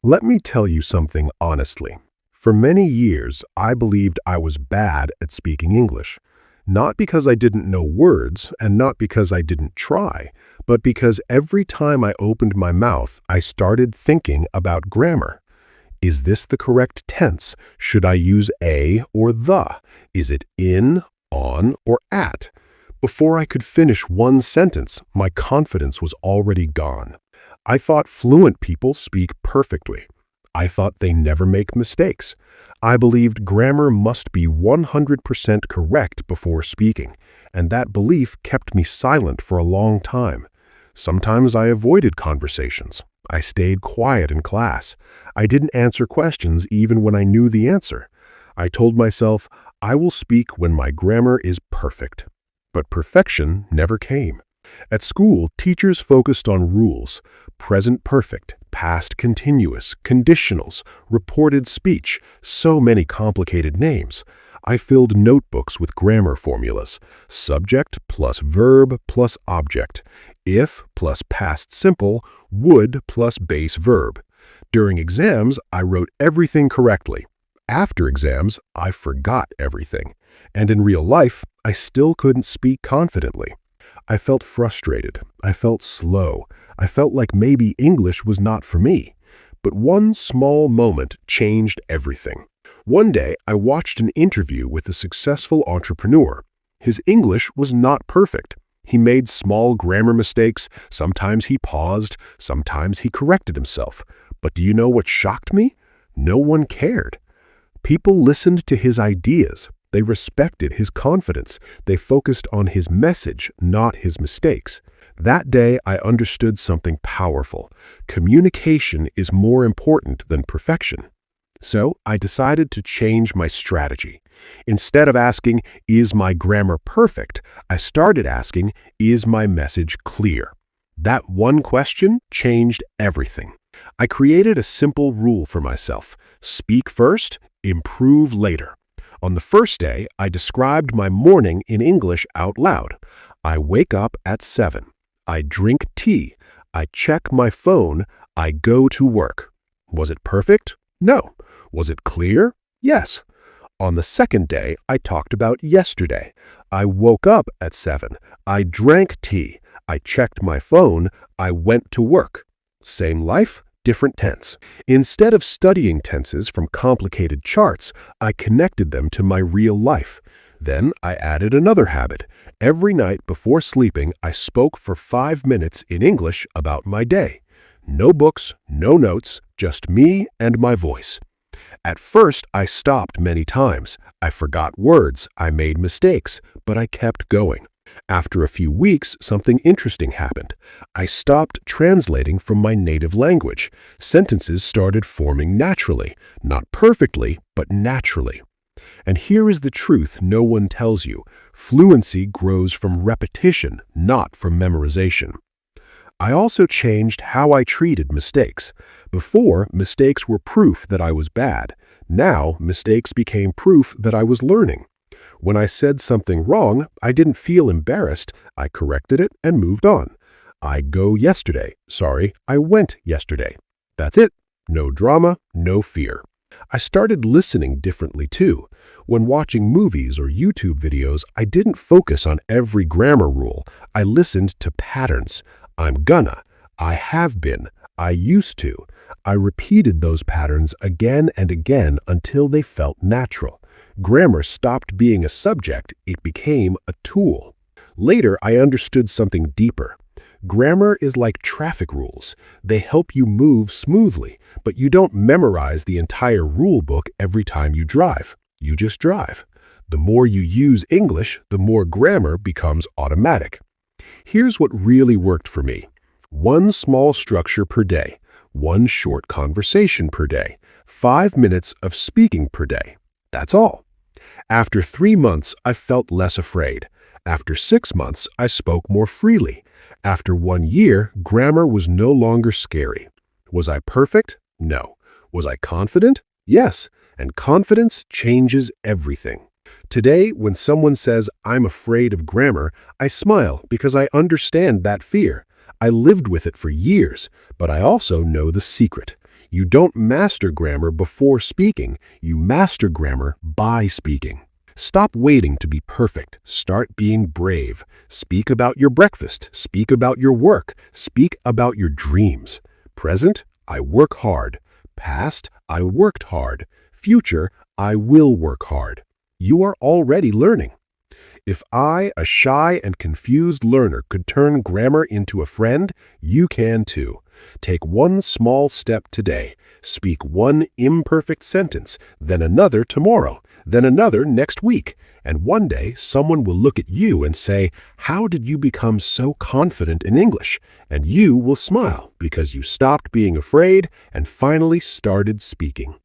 Let me tell you something honestly. For many years, I believed I was bad at speaking English. Not because I didn't know words and not because I didn't try, but because every time I opened my mouth, I started thinking about grammar. Is this the correct tense? Should I use a or the? Is it in, on, or at? Before I could finish one sentence, my confidence was already gone. I thought fluent people speak perfectly. I thought they never make mistakes. I believed grammar must be 100% correct before speaking, and that belief kept me silent for a long time. Sometimes I avoided conversations. I stayed quiet in class. I didn't answer questions even when I knew the answer. I told myself, I will speak when my grammar is perfect. But perfection never came. At school, teachers focused on rules: present perfect, past continuous, conditionals, reported speech, so many complicated names. I filled notebooks with grammar formulas: subject plus verb plus object, if plus past simple, would plus base verb. During exams, I wrote everything correctly. After exams, I forgot everything. And in real life, I still couldn't speak confidently. I felt frustrated. I felt slow. I felt like maybe English was not for me. But one small moment changed everything. One day, I watched an interview with a successful entrepreneur. His English was not perfect. He made small grammar mistakes. Sometimes he paused. Sometimes he corrected himself. But do you know what shocked me? No one cared. People listened to his ideas. They respected his confidence. They focused on his message, not his mistakes. That day, I understood something powerful. Communication is more important than perfection. So I decided to change my strategy. Instead of asking, is my grammar perfect? I started asking, is my message clear? That one question changed everything. I created a simple rule for myself: speak first, improve later. On the first day, I described my morning in English out loud. I wake up at 7. I drink tea. I check my phone. I go to work. Was it perfect? No. Was it clear? Yes. On the second day, I talked about yesterday. I woke up at 7. I drank tea. I checked my phone. I went to work. Same life, different tense. Instead of studying tenses from complicated charts, I connected them to my real life. Then I added another habit. Every night before sleeping, I spoke for 5 minutes in English about my day. No books, no notes, just me and my voice. At first, I stopped many times. I forgot words, I made mistakes, but I kept going. After a few weeks, something interesting happened. I stopped translating from my native language. Sentences started forming naturally, not perfectly, but naturally. And here is the truth no one tells you: fluency grows from repetition, not from memorization. I also changed how I treated mistakes. Before, mistakes were proof that I was bad. Now, mistakes became proof that I was learning. When I said something wrong, I didn't feel embarrassed. I corrected it and moved on. I go yesterday. Sorry, I went yesterday. That's it. No drama, no fear. I started listening differently too. When watching movies or YouTube videos, I didn't focus on every grammar rule. I listened to patterns. I'm gonna. I have been. I used to. I repeated those patterns again and again until they felt natural. Grammar stopped being a subject, it became a tool. Later, I understood something deeper. Grammar is like traffic rules. They help you move smoothly, but you don't memorize the entire rule book every time you drive. You just drive. The more you use English, the more grammar becomes automatic. Here's what really worked for me. One small structure per day. One short conversation per day. 5 minutes of speaking per day. That's all. After 3 months, I felt less afraid. After 6 months, I spoke more freely. After 1 year, grammar was no longer scary. Was I perfect? No. Was I confident? Yes. And confidence changes everything. Today, when someone says, I'm afraid of grammar, I smile because I understand that fear. I lived with it for years, but I also know the secret. You don't master grammar before speaking. You master grammar by speaking. Stop waiting to be perfect. Start being brave. Speak about your breakfast. Speak about your work. Speak about your dreams. Present, I work hard. Past, I worked hard. Future, I will work hard. You are already learning. If I, a shy and confused learner, could turn grammar into a friend, you can too. Take one small step today. Speak one imperfect sentence, then another tomorrow, then another next week. And one day, someone will look at you and say, "How did you become so confident in English?" And you will smile because you stopped being afraid and finally started speaking.